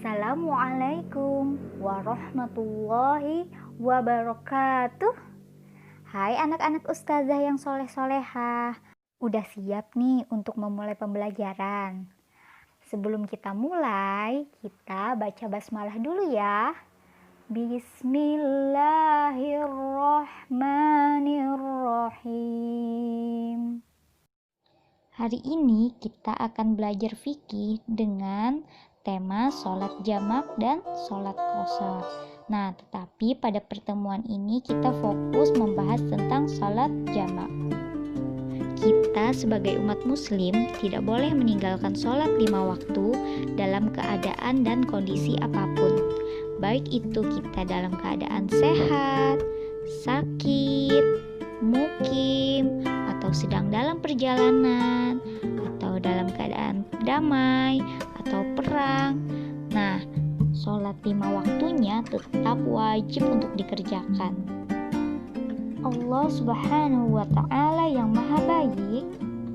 Assalamualaikum warahmatullahi wabarakatuh. Hai anak-anak ustazah yang soleh-solehah. Udah siap nih untuk memulai pembelajaran? Sebelum kita mulai, kita baca basmalah dulu ya. Bismillahirrahmanirrahim. Hari ini kita akan belajar fikih dengan tema sholat jamak dan sholat qashar. Nah, tetapi pada pertemuan ini kita fokus membahas tentang sholat jamak. Kita sebagai umat muslim tidak boleh meninggalkan sholat 5 waktu dalam keadaan dan kondisi apapun. Baik itu kita dalam keadaan sehat, sakit, mukim, atau sedang dalam perjalanan, atau dalam keadaan damai, atau perang. Nah, sholat 5 waktunya tetap wajib untuk dikerjakan. Allah Subhanahu wa Ta'ala yang maha baik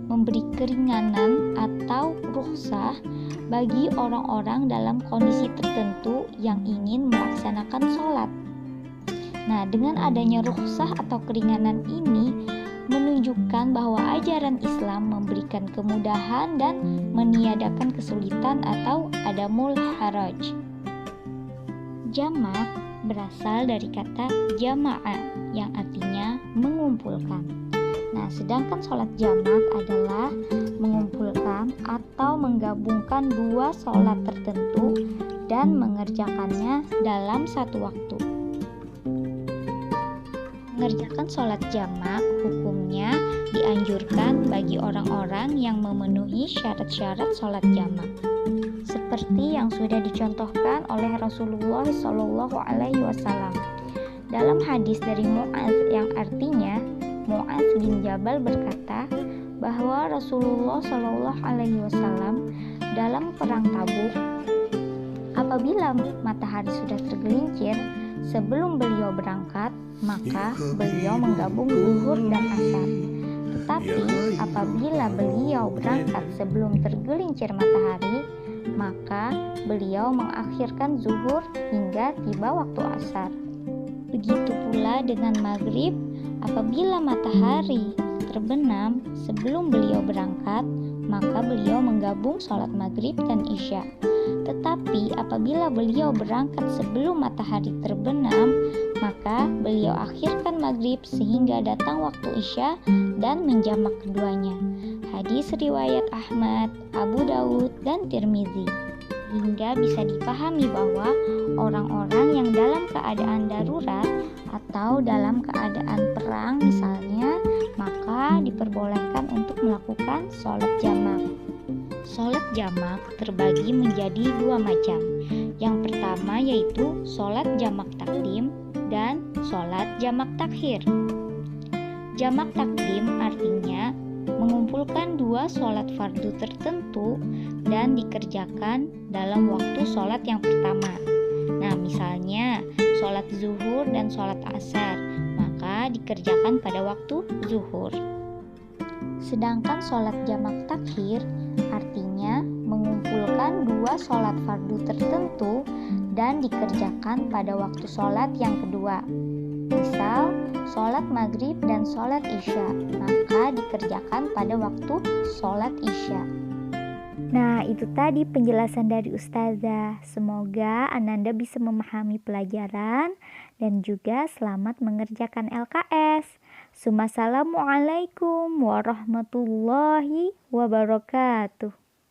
memberi keringanan atau rukhsah bagi orang-orang dalam kondisi tertentu yang ingin melaksanakan sholat. Nah, dengan adanya rukhsah atau keringanan ini menunjukkan bahwa ajaran Islam memberikan kemudahan dan meniadakan kesulitan atau adamul haraj. Jamak berasal dari kata jama'ah yang artinya mengumpulkan. Nah, sedangkan sholat jamak adalah mengumpulkan atau menggabungkan dua sholat tertentu dan mengerjakannya dalam satu waktu. Mengerjakan sholat jamak hukumnya dianjurkan bagi orang-orang yang memenuhi syarat-syarat sholat jamak, seperti yang sudah dicontohkan oleh Rasulullah SAW dalam hadis dari Mu'adz yang artinya Mu'adz bin Jabal berkata bahwa Rasulullah SAW dalam perang Tabuk, apabila matahari sudah tergelincir sebelum beliau berangkat, maka beliau menggabung zuhur dan asar. Tetapi apabila beliau berangkat sebelum tergelincir matahari, maka beliau mengakhirkan zuhur hingga tiba waktu asar. Begitu pula dengan maghrib, apabila matahari terbenam sebelum beliau berangkat, maka beliau menggabung sholat maghrib dan isya. Tetapi apabila beliau berangkat sebelum matahari terbenam, maka beliau akhirkan maghrib sehingga datang waktu isya dan menjamak keduanya. Hadis riwayat Ahmad, Abu Daud, dan Tirmizi. Hingga bisa dipahami bahwa orang-orang yang dalam keadaan darurat atau dalam keadaan perang misalnya, maka diperbolehkan untuk melakukan sholat jamak. Sholat jamak terbagi menjadi dua macam. Yang pertama yaitu sholat jamak takdim dan sholat jamak takhir. Jamak takdim artinya mengumpulkan dua sholat fardu tertentu dan dikerjakan dalam waktu sholat yang pertama. Nah, misalnya sholat zuhur dan sholat asar, maka dikerjakan pada waktu zuhur. Sedangkan sholat jamak takhir artinya mengumpulkan dua sholat fardu tertentu dan dikerjakan pada waktu sholat yang kedua. Misal, sholat maghrib dan sholat isya, maka dikerjakan pada waktu sholat isya. Nah, itu tadi penjelasan dari Ustazah. Semoga Ananda bisa memahami pelajaran dan juga selamat mengerjakan LKS. Assalamualaikum warahmatullahi wabarakatuh.